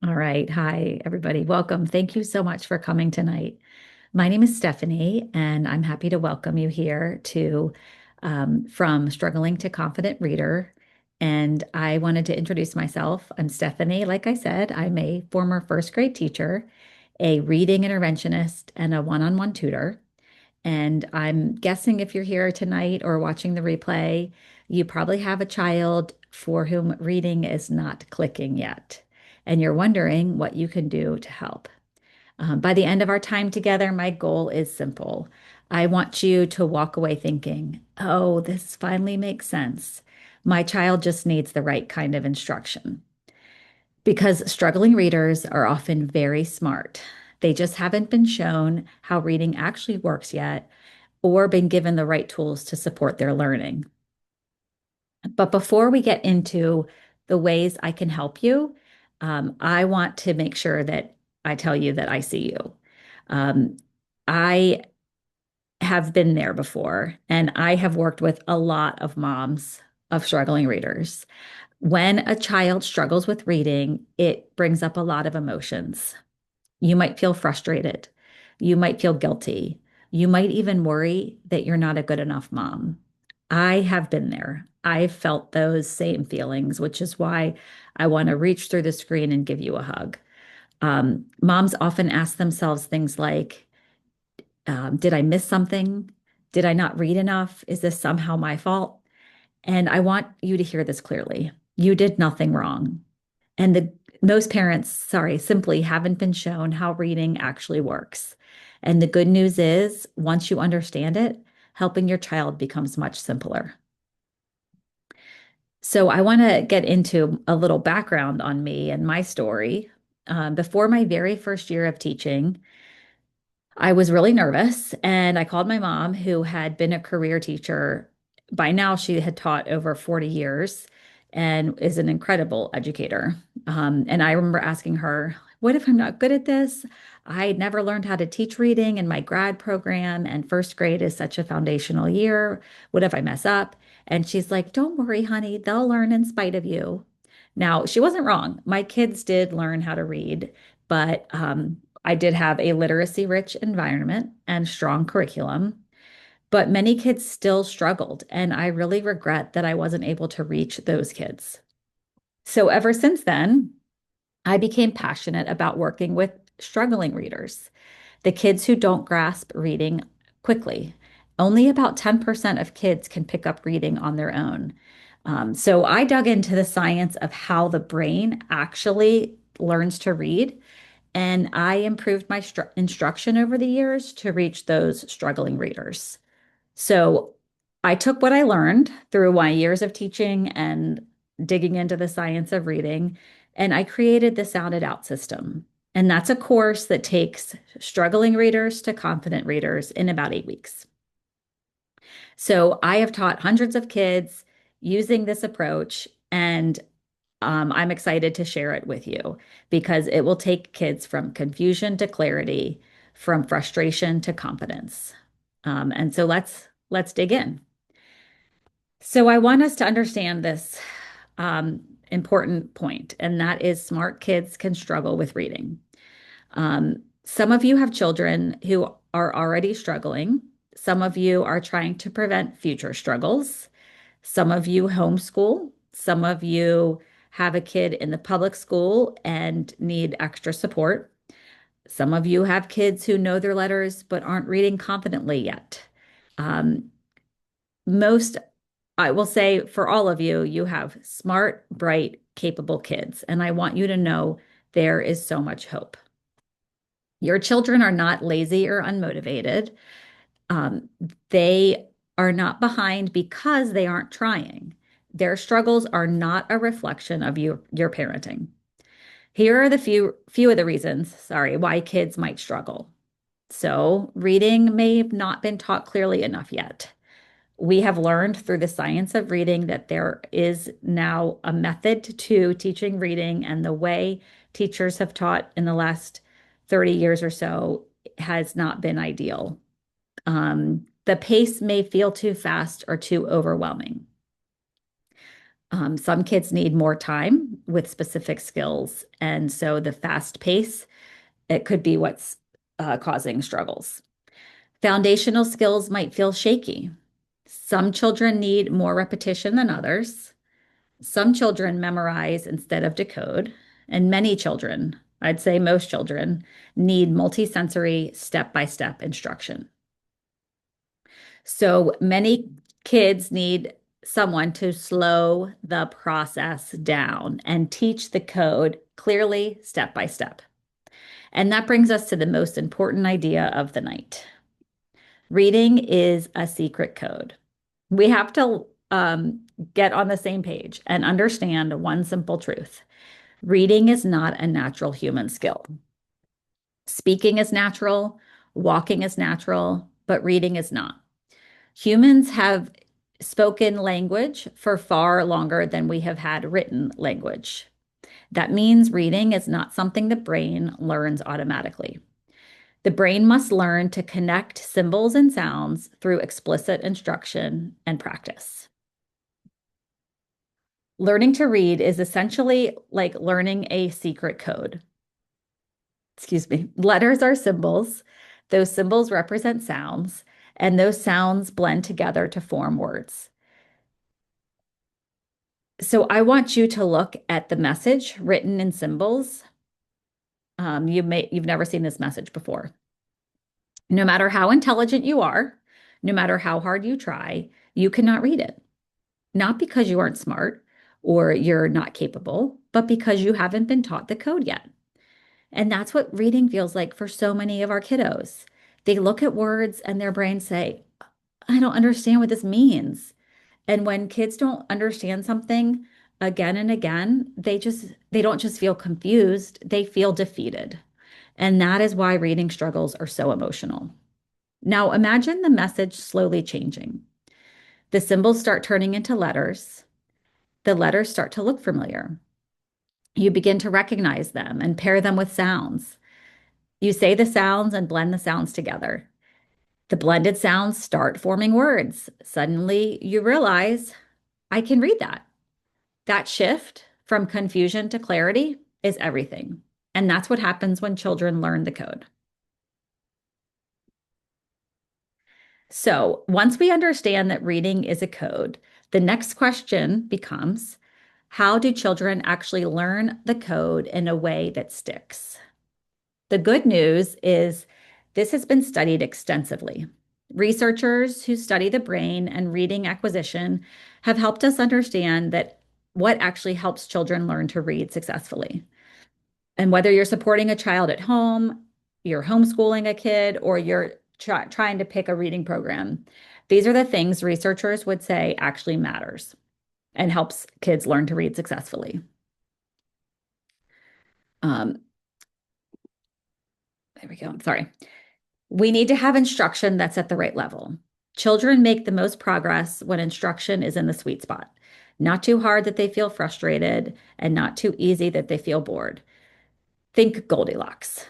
All right. Hi, everybody. Welcome. Thank you so much for coming tonight. My name is Stephanie, and I'm happy to welcome you here to From Struggling to Confident Reader. And I wanted to introduce myself. I'm Stephanie. Like I said, I'm a former first grade teacher, a reading interventionist, and a one-on-one tutor. And I'm guessing if you're here tonight or watching the replay, you probably have a child for whom reading is not clicking yet. And you're wondering what you can do to help. By the end of our time together, my goal is simple. I want you to walk away thinking, oh, this finally makes sense. My child just needs the right kind of instruction. Because struggling readers are often very smart. They just haven't been shown how reading actually works yet or been given the right tools to support their learning. But before we get into the ways I can help you, I want to make sure that I tell you that I see you. Um, I have been there before, and I have worked with a lot of moms of struggling readers. When a child struggles with reading, it brings up a lot of emotions. You might feel frustrated. You might feel guilty. You might even worry that you're not a good enough mom. I have been there. I've felt those same feelings, which is why I want to reach through the screen and give you a hug. Moms often ask themselves things like, did I miss something? Did I not read enough? Is this somehow my fault? And I want you to hear this clearly. You did nothing wrong. And the most parents, sorry, simply haven't been shown how reading actually works. And the good news is, once you understand it, helping your child becomes much simpler. So I want to get into a little background on me and my story. Before my very first year of teaching, I was really nervous and I called my mom, who had been a career teacher. By now, she had taught over 40 years and is an incredible educator. And I remember asking her, what if I'm not good at this? I never learned how to teach reading in my grad program, and first grade is such a foundational year. What if I mess up? And she's like, don't worry, honey, they'll learn in spite of you. Now, she wasn't wrong. My kids did learn how to read, but I did have a literacy rich environment and strong curriculum, but many kids still struggled. And I really regret that I wasn't able to reach those kids. So ever since then, I became passionate about working with struggling readers, the kids who don't grasp reading quickly. Only about 10% of kids can pick up reading on their own. So I dug into the science of how the brain actually learns to read, and I improved my instruction over the years to reach those struggling readers. So I took what I learned through my years of teaching and digging into the science of reading, and I created the Sound It Out system. And that's a course that takes struggling readers to confident readers in about 8 weeks. So I have taught hundreds of kids using this approach, and I'm excited to share it with you because it will take kids from confusion to clarity, from frustration to confidence. And so let's dig in. So I want us to understand this important point, and that is smart kids can struggle with reading. Some of you have children who are already struggling. Some of you are trying to prevent future struggles. Some of you homeschool. Some of you have a kid in the public school and need extra support. Some of you have kids who know their letters but aren't reading confidently yet. Um, most, I will say for all of you, you have smart, bright, capable kids. And I want you to know there is so much hope. Your children are not lazy or unmotivated. Um, they are not behind because they aren't trying. Their struggles are not a reflection of your parenting. Here are the few of the reasons, sorry, why kids might struggle. So, reading may have not been taught clearly enough yet. We have learned through the science of reading that there is now a method to teaching reading, and the way teachers have taught in the last 30 years or so has not been ideal. The pace may feel too fast or too overwhelming. Some kids need more time with specific skills, and so the fast pace, it could be what's causing struggles. Foundational skills might feel shaky. Some children need more repetition than others. Some children memorize instead of decode, and many children, I'd say most children, need multisensory step-by-step instruction. So many kids need someone to slow the process down and teach the code clearly, step by step. And that brings us to the most important idea of the night. Reading is a secret code. We have to get on the same page and understand one simple truth. Reading is not a natural human skill. Speaking is natural, walking is natural, but reading is not. Humans have spoken language for far longer than we have had written language. That means reading is not something the brain learns automatically. The brain must learn to connect symbols and sounds through explicit instruction and practice. Learning to read is essentially like learning a secret code. Excuse me. Letters are symbols. Those symbols represent sounds, and those sounds blend together to form words. So I want you to look at the message written in symbols. You've never seen this message before. No matter how intelligent you are, no matter how hard you try, you cannot read it. Not because you aren't smart or you're not capable, but because you haven't been taught the code yet. And that's what reading feels like for so many of our kiddos. They look at words and their brains say, I don't understand what this means. And when kids don't understand something again and again, they don't just feel confused, they feel defeated. And that is why reading struggles are so emotional. Now imagine the message slowly changing. The symbols start turning into letters. The letters start to look familiar. You begin to recognize them and pair them with sounds. You say the sounds and blend the sounds together. The blended sounds start forming words. Suddenly you realize, I can read that. That shift from confusion to clarity is everything. And that's what happens when children learn the code. So once we understand that reading is a code, the next question becomes, how do children actually learn the code in a way that sticks? The good news is this has been studied extensively. Researchers who study the brain and reading acquisition have helped us understand that what actually helps children learn to read successfully. And whether you're supporting a child at home, you're homeschooling a kid, or you're trying to pick a reading program, these are the things researchers would say actually matters and helps kids learn to read successfully. Um, there we go. Sorry. We need to have instruction that's at the right level. Children make the most progress when instruction is in the sweet spot, not too hard that they feel frustrated and not too easy that they feel bored. Think Goldilocks,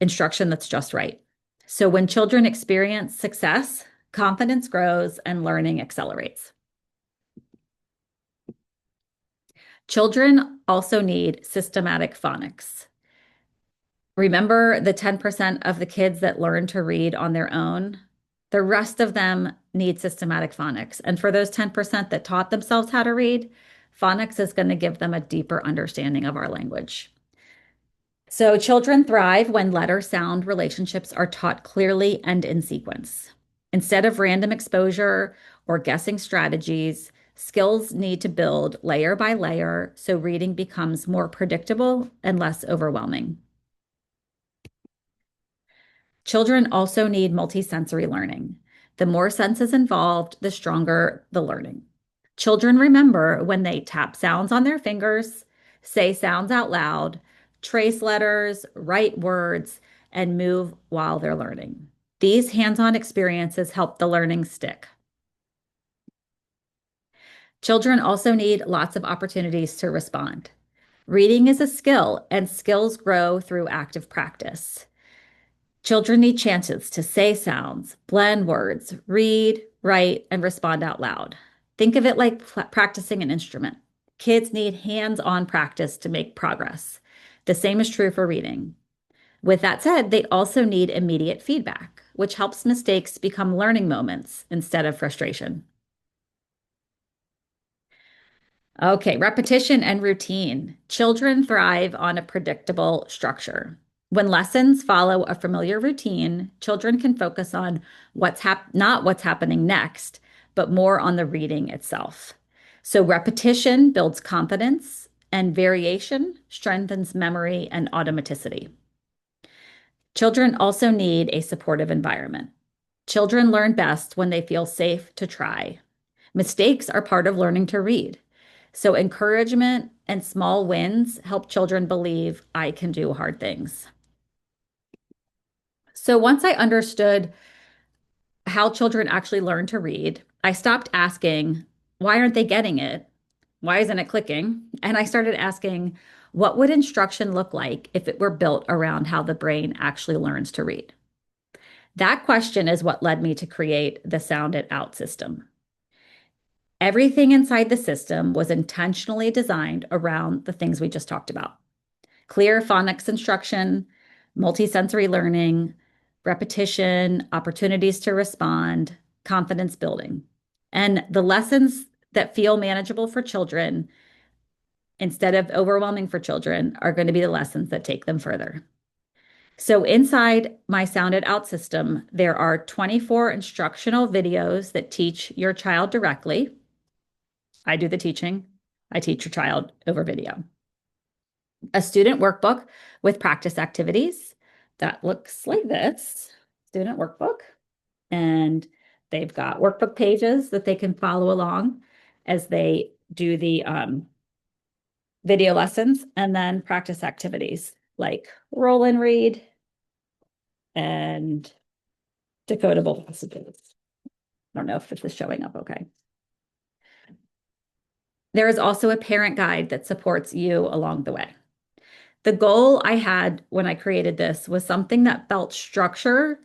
instruction that's just right. So when children experience success, confidence grows and learning accelerates. Children also need systematic phonics. Remember the 10% of the kids that learn to read on their own? The rest of them need systematic phonics. And for those 10% that taught themselves how to read, phonics is going to give them a deeper understanding of our language. So children thrive when letter sound relationships are taught clearly and in sequence. Instead of random exposure or guessing strategies, skills need to build layer by layer so reading becomes more predictable and less overwhelming. Children also need multisensory learning. The more senses involved, the stronger the learning. Children remember when they tap sounds on their fingers, say sounds out loud, trace letters, write words, and move while they're learning. These hands-on experiences help the learning stick. Children also need lots of opportunities to respond. Reading is a skill, and skills grow through active practice. Children need chances to say sounds, blend words, read, write, and respond out loud. Think of it like practicing an instrument. Kids need hands-on practice to make progress. The same is true for reading. With that said, they also need immediate feedback, which helps mistakes become learning moments instead of frustration. Okay, repetition and routine. Children thrive on a predictable structure. When lessons follow a familiar routine, children can focus on not what's happening next, but more on the reading itself. So repetition builds confidence, and variation strengthens memory and automaticity. Children also need a supportive environment. Children learn best when they feel safe to try. Mistakes are part of learning to read. So, encouragement and small wins help children believe I can do hard things. So, once I understood how children actually learn to read, I stopped asking, why aren't they getting it? Why isn't it clicking? And I started asking, what would instruction look like if it were built around how the brain actually learns to read? That question is what led me to create the Sound It Out system. Everything inside the system was intentionally designed around the things we just talked about: clear phonics instruction, multisensory learning, repetition, opportunities to respond, confidence building. And the lessons that feel manageable for children instead of overwhelming for children are going to be the lessons that take them further. So inside my Sound It Out system, there are 24 instructional videos that teach your child directly. I do the teaching. I teach your child over video. A student workbook with practice activities that looks like this: student workbook. And they've got workbook pages that they can follow along as they do the video lessons, and then practice activities like roll and read and decodable passages. I don't know if this is showing up okay. There is also a parent guide that supports you along the way. The goal I had when I created this was something that felt structured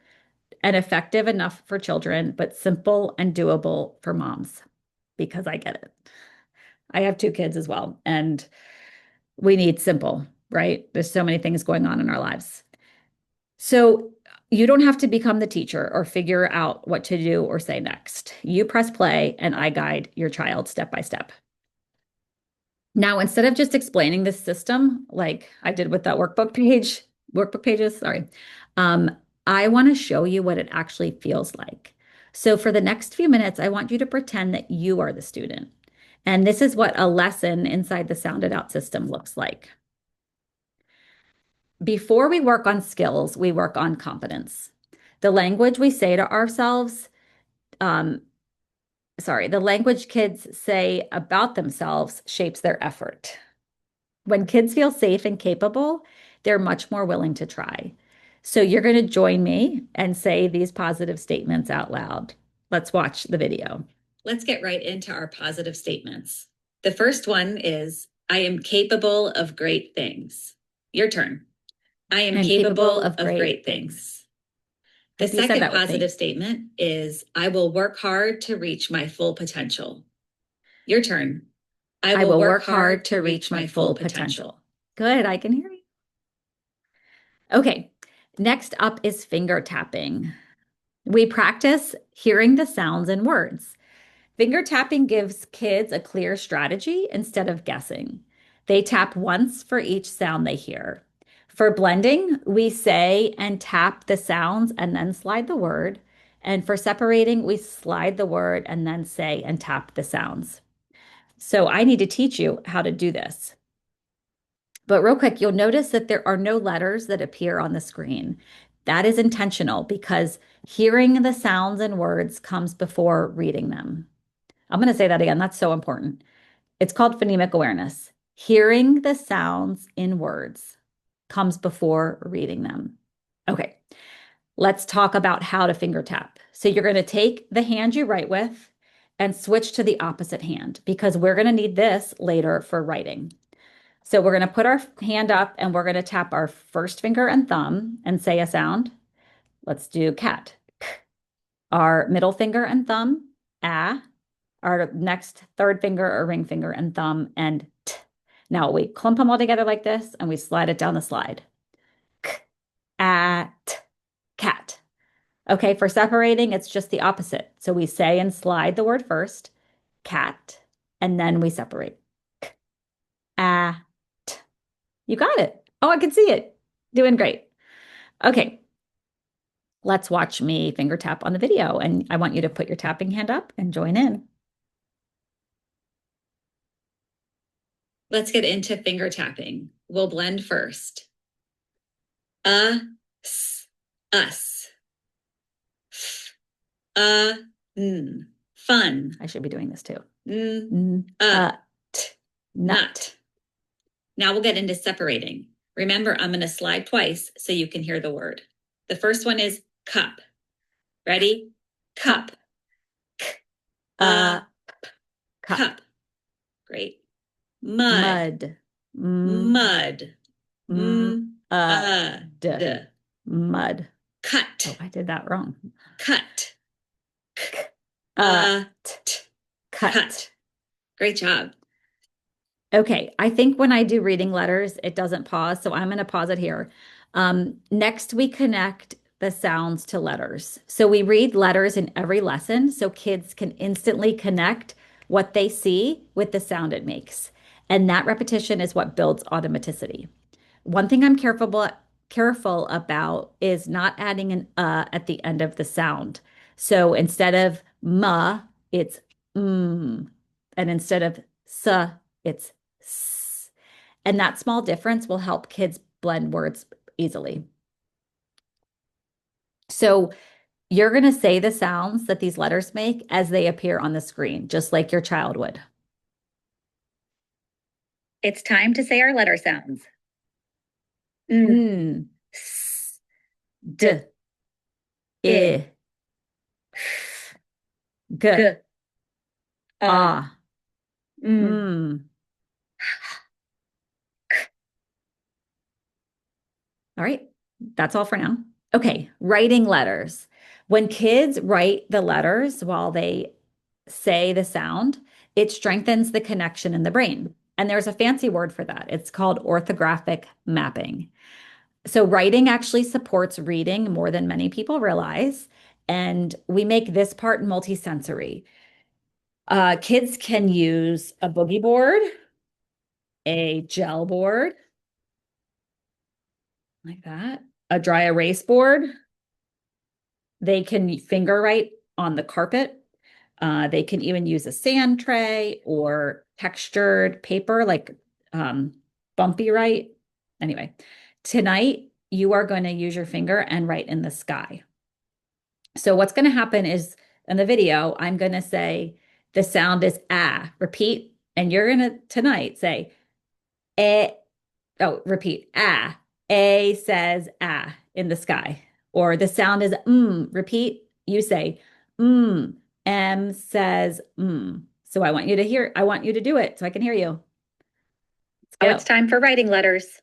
and effective enough for children, but simple and doable for moms, because I get it. I have two kids as well, and we need simple, right? There's so many things going on in our lives. So you don't have to become the teacher or figure out what to do or say next. You press play, and I guide your child step by step. Now, instead of just explaining this system like I did with that workbook pages, sorry, I want to show you what it actually feels like. So for the next few minutes, I want you to pretend that you are the student. And this is what a lesson inside the Sound It Out system looks like. Before we work on skills, we work on competence. The language we say to ourselves, um, the language kids say about themselves shapes their effort. When kids feel safe and capable, they're much more willing to try. So you're going to join me and say these positive statements out loud. Let's watch the video. Let's get right into our positive statements. The first one is, I am capable of great things. Your turn. I am capable of great things. The second positive statement is, I will work hard to reach my full potential. Your turn. I will work hard to reach my full potential. Good, I can hear you. Okay, next up is finger tapping. We practice hearing the sounds in words. Finger tapping gives kids a clear strategy instead of guessing. They tap once for each sound they hear. For blending, we say and tap the sounds and then slide the word. And for separating, we slide the word and then say and tap the sounds. So I need to teach you how to do this. But real quick, you'll notice that there are no letters that appear on the screen. That is intentional because hearing the sounds and words comes before reading them. I'm going to say that again. That's so important. It's called phonemic awareness. Hearing the sounds in words comes before reading them. Okay, let's talk about how to finger tap. So you're going to take the hand you write with and switch to the opposite hand because we're going to need this later for writing. So we're going to put our hand up and we're going to tap our first finger and thumb and say a sound. Let's do cat. Our middle finger and thumb, ah. our next third finger or ring finger and thumb and t. Now we clump them all together like this and we slide it down the slide. K, at, cat. Okay, for separating, it's just the opposite. So we say and slide the word first, cat, and then we separate. K, at. You got it. Oh, I can see it. Doing great. Okay, let's watch me finger tap on the video. And I want you to put your tapping hand up and join in. Let's get into finger tapping. We'll blend first. S, us. Fun. I should be doing this too. Nut. Now we'll get into separating. Remember, I'm going to slide twice so you can hear the word. The first one is cup. Ready? Cup. Cup. Great. Mud. Mud. Mud. Cut. Oh, I did that wrong. Cut. Cut. Great job. Okay, I think when I do reading letters, it doesn't pause, so I'm going to pause it here. Next, we connect the sounds to letters. So we read letters in every lesson so kids can instantly connect what they see with the sound it makes. And that repetition is what builds automaticity. One thing I'm careful about is not adding an at the end of the sound. So instead of ma, it's and instead of sa, it's s. And that small difference will help kids blend words easily. So you're going to say the sounds that these letters make as they appear on the screen, just like your child would. It's time to say our letter sounds. S, d, I, f, g, ah, All right, that's all for now. Okay, writing letters. When kids write the letters while they say the sound, it strengthens the connection in the brain. And there's a fancy word for that. It's called orthographic mapping. So writing actually supports reading more than many people realize. And we make this part multisensory. Kids can use a boogie board, a gel board, like that, a dry erase board. They can finger write on the carpet. They can even use a sand tray or textured paper like bumpy write. Anyway, tonight you are going to use your finger and write in the sky. So what's going to happen is in the video, I'm going to say the sound is ah, repeat, and you're going to tonight say eh, oh, repeat ah, a says ah in the sky, or the sound is repeat, you say M says So I want you to do it so I can hear you. Let's go. Oh, it's time for writing letters.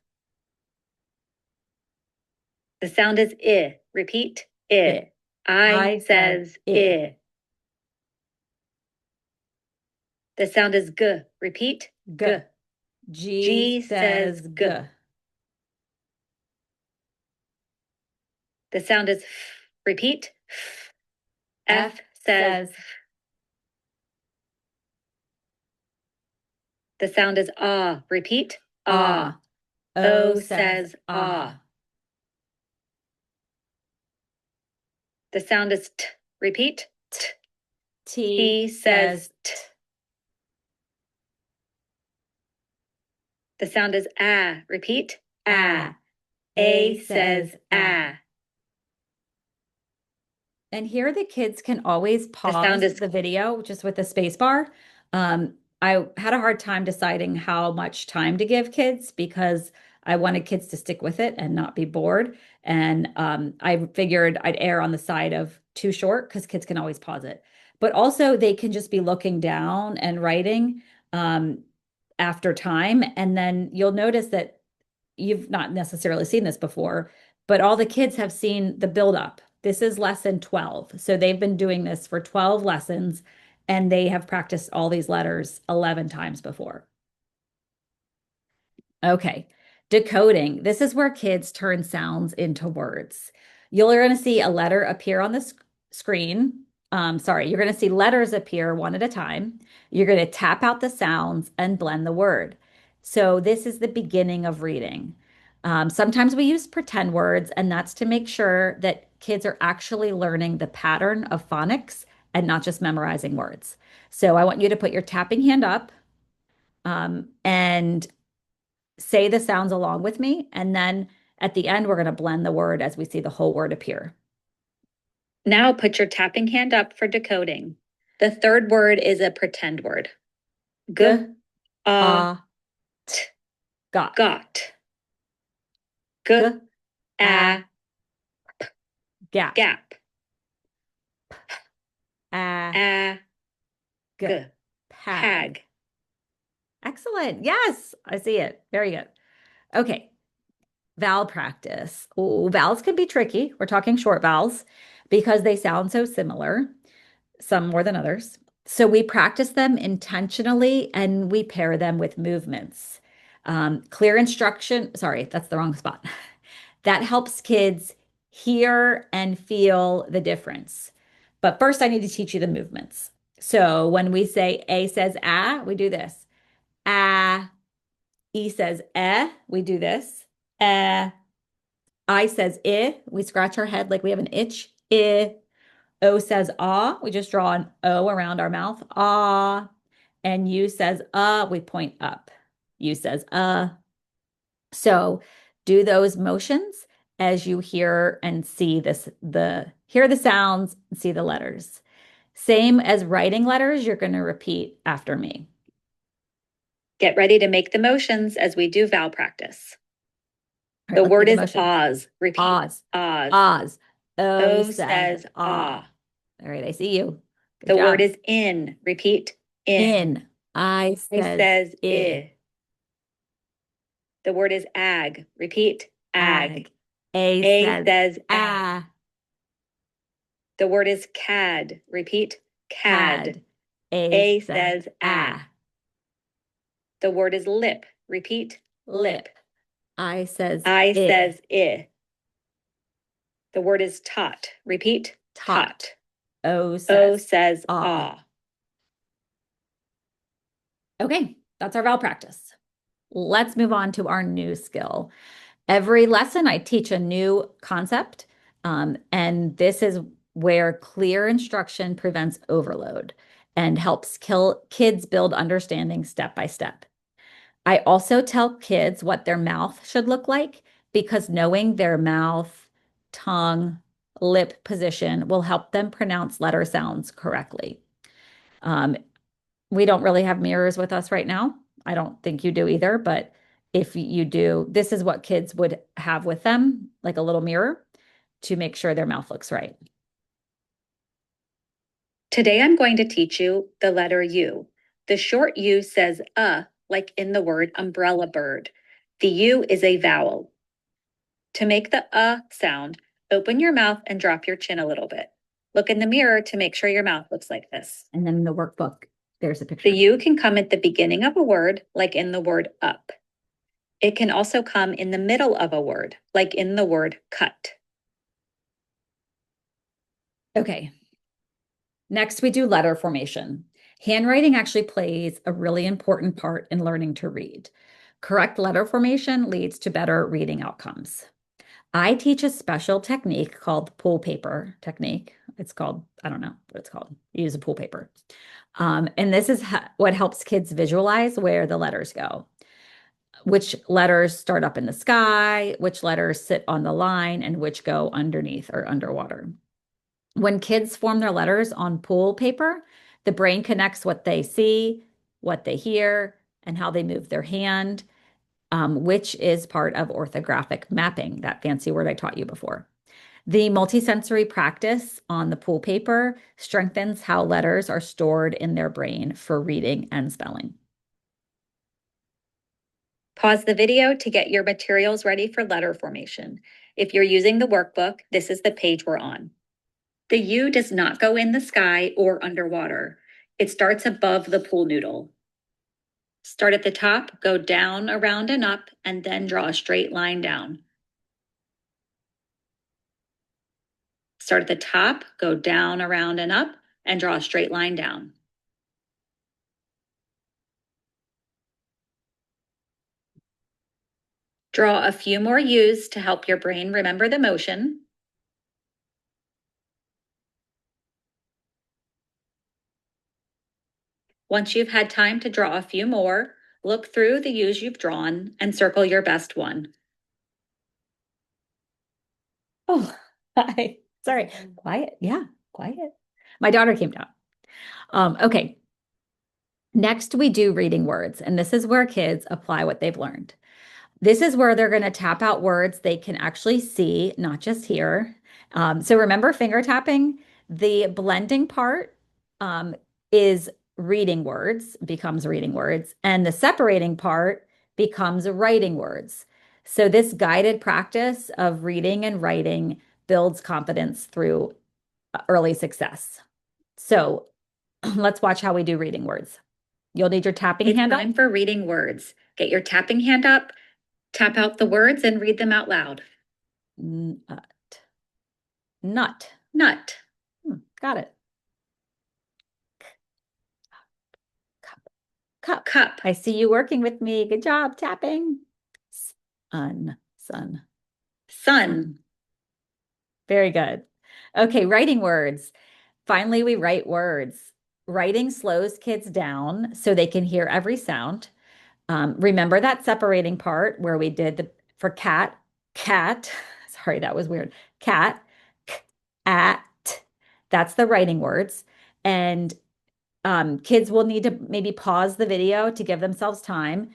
The sound is I. Repeat I. I says I. The sound is G. Repeat G. G says G. The sound is F. Repeat F. F says F. The sound is ah. Repeat ah. O says ah. The sound is t. Repeat t. T says t. The sound is ah. Repeat ah. A says ah. And here the kids can always pause the video just with the space bar. I had a hard time deciding how much time to give kids because I wanted kids to stick with it and not be bored. And I figured I'd err on the side of too short because kids can always pause it. But also they can just be looking down and writing after time. And then you'll notice that you've not necessarily seen this before, but all the kids have seen the build up. This is lesson 12. So they've been doing this for 12 lessons and they have practiced all these letters 11 times before. Okay, decoding. This is where kids turn sounds into words. You're going to see a letter appear on the screen. Sorry, you're going to see letters appear one at a time. You're going to tap out the sounds and blend the word. So this is the beginning of reading. Sometimes we use pretend words, and that's to make sure that kids are actually learning the pattern of phonics and not just memorizing words. So I want you to put your tapping hand up, and say the sounds along with me. And then at the end, we're going to blend the word as we see the whole word appear. Now put your tapping hand up for decoding. The third word is a pretend word. G, A, t, got. got. G, A, gap. gap. A, G, pag. Excellent. Yes, I see it. Very good. Okay. Vowel practice. Oh, vowels can be tricky. We're talking short vowels because they sound so similar, some more than others. So we practice them intentionally and we pair them with movements. Clear instruction, sorry, that's the wrong spot. That helps kids hear and feel the difference. But first, I need to teach you the movements. So when we say A says ah, we do this. Ah, E says eh, we do this. Eh, I says I, we scratch our head like we have an itch. I. O says ah, we just draw an O around our mouth. Ah. And U says we point up. U says So do those motions as you hear and see hear the sounds and see the letters. Same as writing letters, you're going to repeat after me. Get ready to make the motions as we do vowel practice. All right, The let's do word the is motions. Oz. Repeat. Oz. Oz. Oz. O O says says ah. All right, I see you. Good The word job. is in. Repeat. In. In. I I says says I. I. The word is ag. Repeat. Ag. Ag. A A says says ag. ah. The word is cad. Repeat. Cad. Had. A A says says ah. The word is lip. Repeat. Lip. I says I I. says I. The word is tot. Repeat. Tot. O O says says ah. ah. Okay, that's our vowel practice. Let's move on to our new skill. Every lesson, I teach a new concept, and this is where clear instruction prevents overload and helps kids build understanding step by step. I also tell kids what their mouth should look like because knowing their mouth, tongue, lip position will help them pronounce letter sounds correctly. Um, we don't really have mirrors with us right now. I don't think you do either, but if you do, this is what kids would have with them, like a little mirror to make sure their mouth looks right. Today I'm going to teach you the letter U. The short U says like in the word umbrella bird. The U is a vowel. To make the sound, open your mouth and drop your chin a little bit. Look in the mirror to make sure your mouth looks like this. And then in the workbook, there's a picture. The U can come at the beginning of a word, like in the word up. It can also come in the middle of a word, like in the word cut. Okay. Next, we do letter formation. Handwriting actually plays a really important part in learning to read. Correct letter formation leads to better reading outcomes. I teach a special technique called the pool paper technique. It's called, I don't know what it's called. You use a pool paper. And this is what helps kids visualize where the letters go, which letters start up in the sky, which letters sit on the line, and which go underneath or underwater. When kids form their letters on pool paper, the brain connects what they see, what they hear, and how they move their hand, which is part of orthographic mapping, that fancy word I taught you before. The multisensory practice on the pool paper strengthens how letters are stored in their brain for reading and spelling. Pause the video to get your materials ready for letter formation. If you're using the workbook, this is the page we're on. The U does not go in the sky or underwater. It starts above the pool noodle. Start at the top, go down, around, and up, and then draw a straight line down. Start at the top, go down, around, and up, and draw a straight line down. Draw a few more U's to help your brain remember the motion. Once you've had time to draw a few more, look through the U's you've drawn and circle your best one. Oh, hi. Sorry. Quiet. Yeah, quiet. My daughter came down. Okay. Next, we do reading words, and this is where kids apply what they've learned. This is where they're going to tap out words they can actually see, not just hear. So remember finger tapping? The blending part is reading words, becomes reading words, and the separating part becomes writing words. So this guided practice of reading and writing builds confidence through early success. So let's watch how we do reading words. You'll need your tapping hand up. It's time for reading words. Get your tapping hand up, tap out the words, and read them out loud. Nut. Nut. Nut. Got it. Cup. Cup. I see you working with me. Good job tapping. Sun. Sun. Sun. Very good. Okay, writing words. Finally, we write words. Writing slows kids down so they can hear every sound. Remember that separating part where we did for cat, cat. Sorry, that was weird. Cat, at. That's the writing words. And kids will need to maybe pause the video to give themselves time.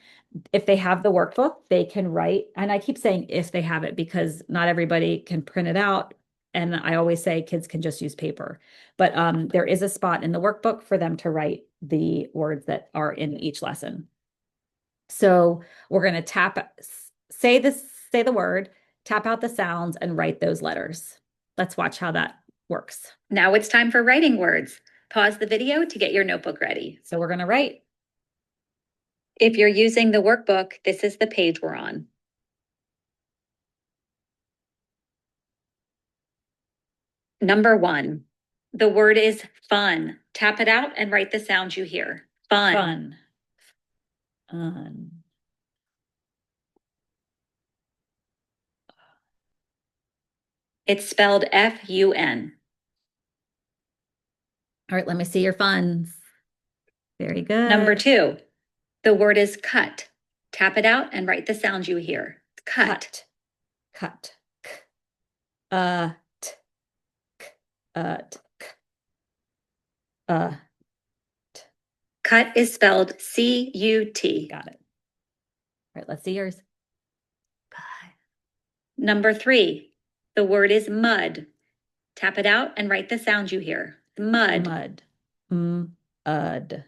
If they have the workbook, they can write. And I keep saying if they have it because not everybody can print it out. And I always say kids can just use paper. But there is a spot in the workbook for them to write the words that are in each lesson. So we're going to say the word, tap out the sounds, and write those letters. Let's watch how that works. Now it's time for writing words. Pause the video to get your notebook ready. So we're going to write. If you're using the workbook, this is the page we're on. Number 1, the word is fun. Tap it out and write the sound you hear. Fun. Fun. It's spelled F-U-N. All right, let me see your funs. Very good. Number 2, the word is cut. Tap it out and write the sound you hear. Cut. Cut. K. T. K. T. K. T. Cut is spelled C-U-T. Got it. All right, let's see yours. Number 3, the word is mud. Tap it out and write the sound you hear. Mud. Mud. Ud.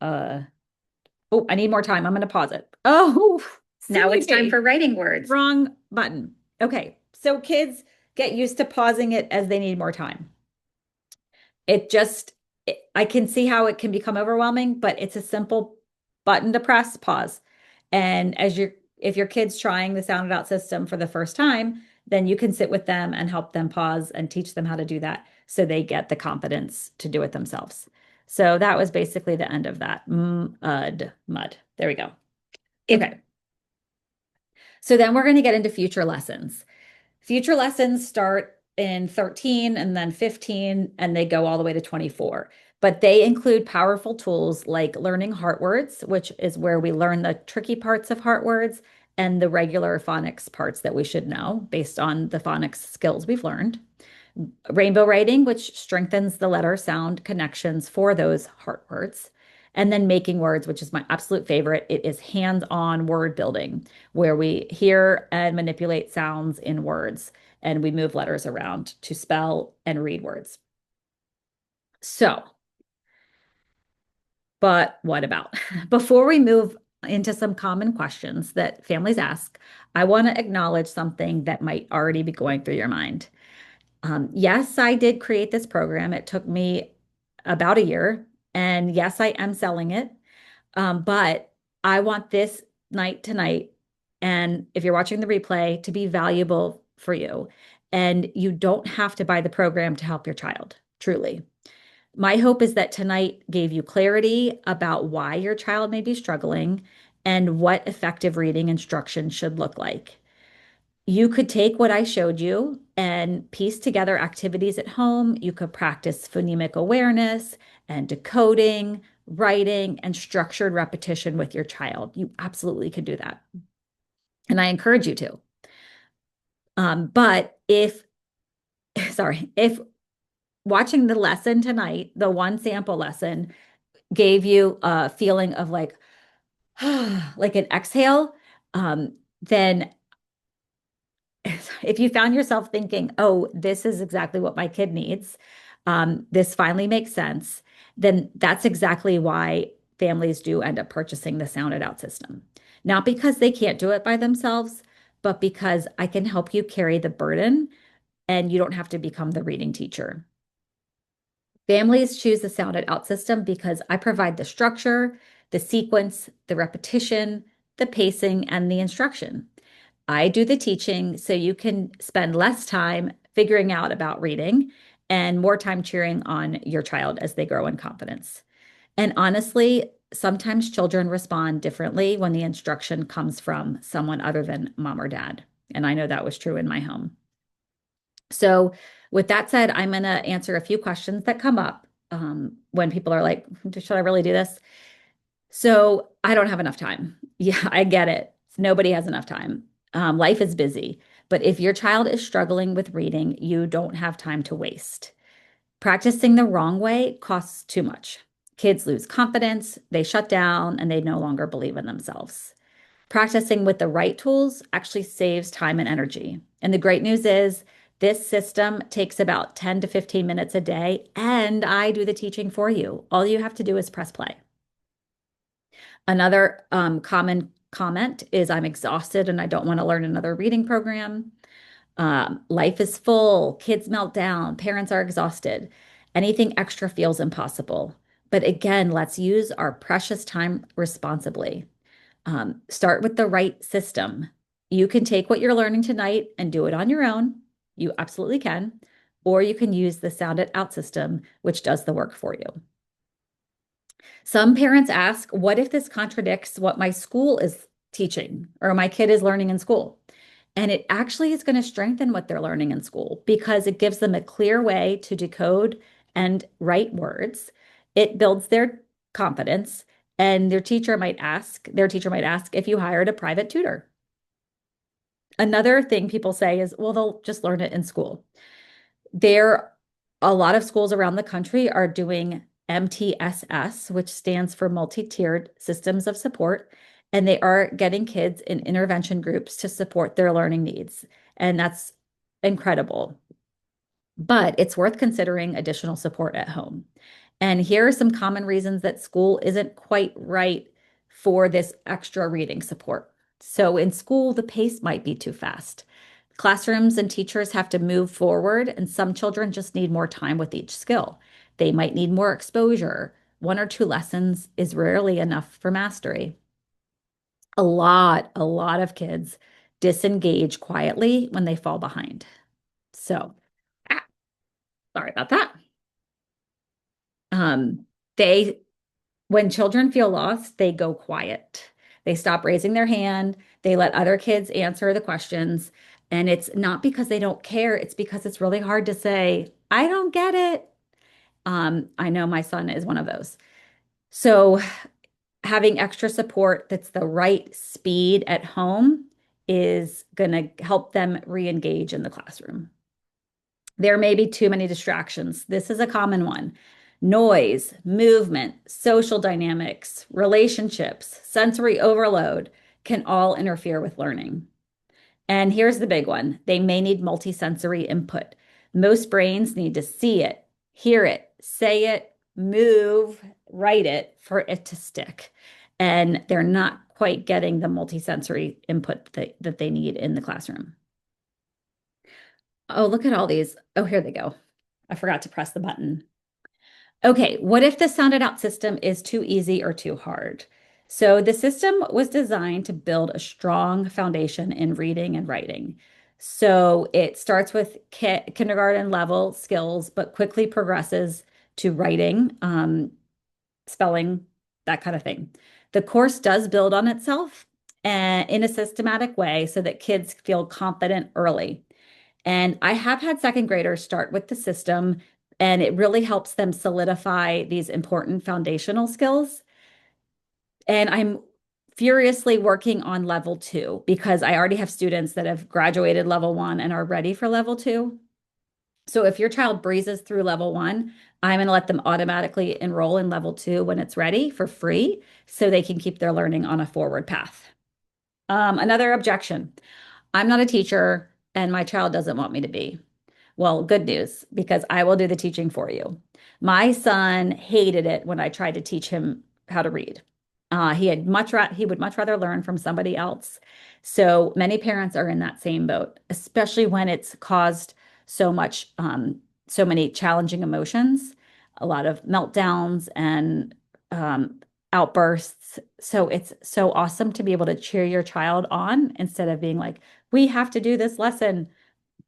Oh, I need more time. I'm going to pause it. Oh, now it's time for writing words. Wrong button. Okay, so kids get used to pausing it as they need more time. I can see how it can become overwhelming, but it's a simple button to press, pause. And if your kid's trying the Sound It Out system for the first time, then you can sit with them and help them pause and teach them how to do that so they get the confidence to do it themselves. So that was basically the end of that. Mud. There we go. Okay. So then we're going to get into future lessons. Future lessons start in 13 and then 15, and they go all the way to 24. But they include powerful tools like learning heart words, which is where we learn the tricky parts of heart words and the regular phonics parts that we should know based on the phonics skills we've learned. Rainbow writing, which strengthens the letter sound connections for those heart words. And then making words, which is my absolute favorite. It is hands-on word building, where we hear and manipulate sounds in words, and we move letters around to spell and read words. So, but what about? Before we move into some common questions that families ask, I want to acknowledge something that might already be going through your mind. Yes, I did create this program. It took me about a year. And yes, I am selling it. But I want this night tonight, and if you're watching the replay, to be valuable for you. And you don't have to buy the program to help your child, truly. My hope is that tonight gave you clarity about why your child may be struggling and what effective reading instruction should look like. You could take what I showed you and piece together activities at home. You could practice phonemic awareness and decoding, writing, and structured repetition with your child. You absolutely could do that. And I encourage you to. But if, sorry, if watching the lesson tonight, the one sample lesson, gave you a feeling of like, like an exhale, then if you found yourself thinking, oh, this is exactly what my kid needs, this finally makes sense, then that's exactly why families do end up purchasing the Sound It Out system. Not because they can't do it by themselves, but because I can help you carry the burden and you don't have to become the reading teacher. Families choose the Sound It Out system because I provide the structure, the sequence, the repetition, the pacing, and the instruction. I do the teaching so you can spend less time figuring out about reading and more time cheering on your child as they grow in confidence. And honestly, sometimes children respond differently when the instruction comes from someone other than mom or dad. And I know that was true in my home. So, with that said, I'm going to answer a few questions that come up when people are like, should I really do this? So I don't have enough time. Yeah, I get it. Nobody has enough time. Life is busy. But if your child is struggling with reading, you don't have time to waste. Practicing the wrong way costs too much. Kids lose confidence, they shut down, and they no longer believe in themselves. Practicing with the right tools actually saves time and energy. And the great news is this system takes about 10 to 15 minutes a day, and I do the teaching for you. All you have to do is press play. Another common comment is I'm exhausted and I don't want to learn another reading program. Life is full, kids melt down, parents are exhausted. Anything extra feels impossible. But again, let's use our precious time responsibly. Start with the right system. You can take what you're learning tonight and do it on your own. You absolutely can. Or you can use the Sound It Out system, which does the work for you. Some parents ask, what if this contradicts what my school is teaching or my kid is learning in school? And it actually is going to strengthen what they're learning in school because it gives them a clear way to decode and write words. It builds their confidence, and their teacher might ask if you hired a private tutor. Another thing people say is, well, they'll just learn it in school. There, a lot of schools around the country are doing MTSS, which stands for multi-tiered systems of support, and they are getting kids in intervention groups to support their learning needs. And that's incredible. But it's worth considering additional support at home. And here are some common reasons that school isn't quite right for this extra reading support. So in school, the pace might be too fast. Classrooms and teachers have to move forward, and some children just need more time with each skill. They might need more exposure. One or two lessons is rarely enough for mastery. A lot of kids disengage quietly when they fall behind. So, ah, sorry about that. Um, they, when children feel lost, they go quiet. They stop raising their hand. They let other kids answer the questions. And it's not because they don't care, it's because it's really hard to say, I don't get it. I know my son is one of those. So having extra support that's the right speed at home is going to help them re-engage in the classroom. There may be too many distractions. This is a common one. Noise, movement, social dynamics, relationships, sensory overload can all interfere with learning. And here's the big one. They may need multisensory input. Most brains need to see it, hear it, say it, move, write it for it to stick. And they're not quite getting the multisensory input that they need in the classroom. Oh, look at all these. Oh, here they go. I forgot to press the button. Okay, what if the sounded out system is too easy or too hard? So the system was designed to build a strong foundation in reading and writing. So it starts with kindergarten level skills, but quickly progresses to writing, spelling, that kind of thing. The course does build on itself and in a systematic way so that kids feel confident early. And I have had second graders start with the system, and it really helps them solidify these important foundational skills. And I'm furiously working on level two because I already have students that have graduated level one and are ready for level two. So if your child breezes through level one, I'm going to let them automatically enroll in level two when it's ready for free so they can keep their learning on a forward path. Another objection. I'm not a teacher and my child doesn't want me to be. Well, good news, because I will do the teaching for you. My son hated it when I tried to teach him how to read. He would much rather learn from somebody else. So many parents are in that same boat, especially when it's caused so many challenging emotions, a lot of meltdowns and um, outbursts. So it's so awesome to be able to cheer your child on instead of being like, "We have to do this lesson.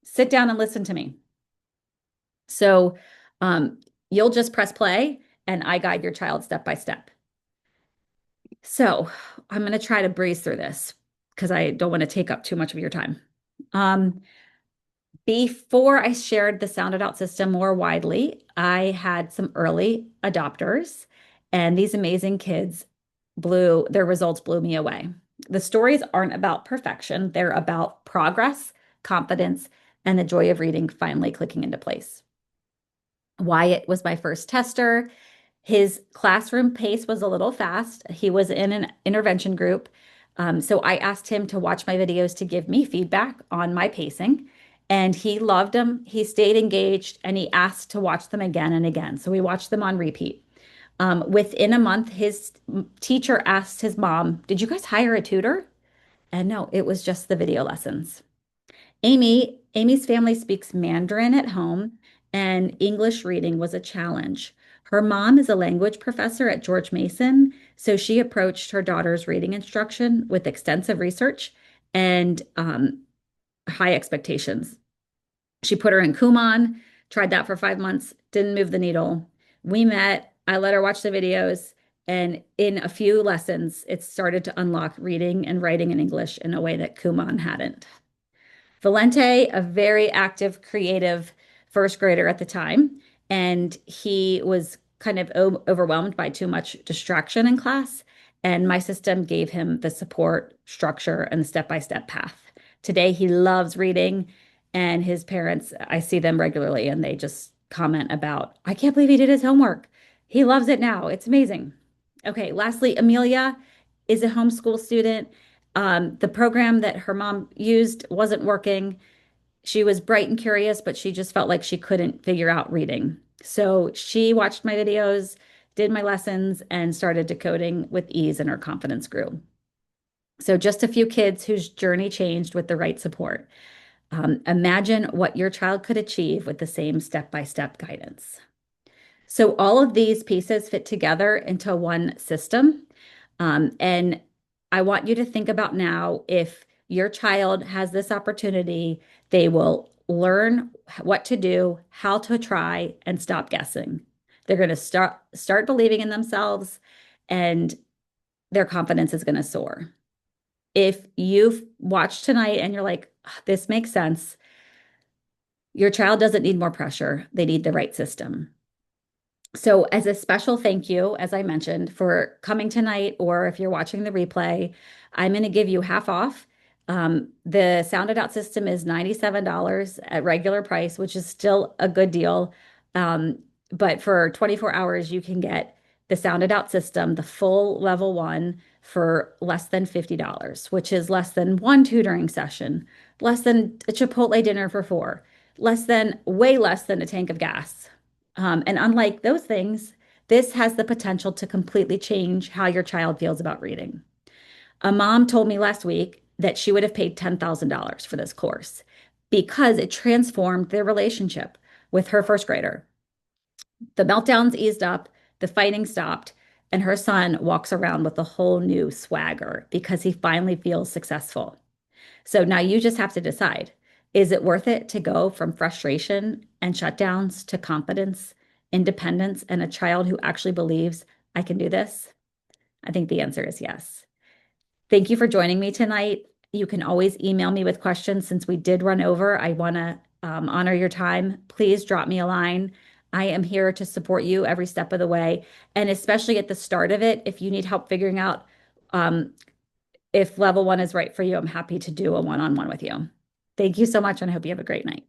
Sit down and listen to me." So um, you'll just press play and I guide your child step by step. So I'm going to try to breeze through this because I don't want to take up too much of your time. Um, Before I shared the Sound It Out system more widely, I had some early adopters, and these amazing kids their results blew me away. The stories aren't about perfection, they're about progress, confidence, and the joy of reading finally clicking into place. Wyatt was my first tester. His classroom pace was a little fast. He was in an intervention group. So I asked him to watch my videos to give me feedback on my pacing. And he loved them. He stayed engaged and he asked to watch them again and again. So we watched them on repeat. Within a month, his teacher asked his mom, "Did you guys hire a tutor?" And no, it was just the video lessons. Amy's family speaks Mandarin at home, and English reading was a challenge. Her mom is a language professor at George Mason, so she approached her daughter's reading instruction with extensive research and high expectations. She put her in Kumon, tried that for 5 months, didn't move the needle. We met, I let her watch the videos, and in a few lessons, it started to unlock reading and writing in English in a way that Kumon hadn't. Valente, a very active, creative first grader at the time, and he was kind of overwhelmed by too much distraction in class. And my system gave him the support, structure, and the step-by-step path. Today, he loves reading, and his parents, I see them regularly, and they just comment about, "I can't believe he did his homework. He loves it now. It's amazing." Okay, lastly, Amelia is a homeschool student. The program that her mom used wasn't working. She was bright and curious, but she just felt like she couldn't figure out reading. So she watched my videos, did my lessons, and started decoding with ease, and her confidence grew. So just a few kids whose journey changed with the right support. Imagine what your child could achieve with the same step-by-step guidance. So all of these pieces fit together into one system. And I want you to think about now if your child has this opportunity, they will learn what to do, how to try, and stop guessing. They're going to start believing in themselves, and their confidence is going to soar. If you've watched tonight and you're like, "Ah, this makes sense," your child doesn't need more pressure. They need the right system. So, as a special thank you, as I mentioned, for coming tonight, or if you're watching the replay, I'm going to give you half off. The Sound It Out system is $97 at regular price, which is still a good deal. Um, but for 24 hours, you can get the Sound It Out system, the full level one, for less than $50, which is less than one tutoring session, less than a Chipotle dinner for four, way less than a tank of gas. And unlike those things, this has the potential to completely change how your child feels about reading. A mom told me last week that she would have paid $10,000 for this course because it transformed their relationship with her first grader. The meltdowns eased up, the fighting stopped, and her son walks around with a whole new swagger because he finally feels successful. So now you just have to decide, is it worth it to go from frustration and shutdowns to confidence, independence, and a child who actually believes I can do this? I think the answer is yes. Thank you for joining me tonight. You can always email me with questions since we did run over. I want to honor your time. Please drop me a line. I am here to support you every step of the way. And especially at the start of it, if you need help figuring out um, if level one is right for you, I'm happy to do a one-on-one with you. Thank you so much, and I hope you have a great night.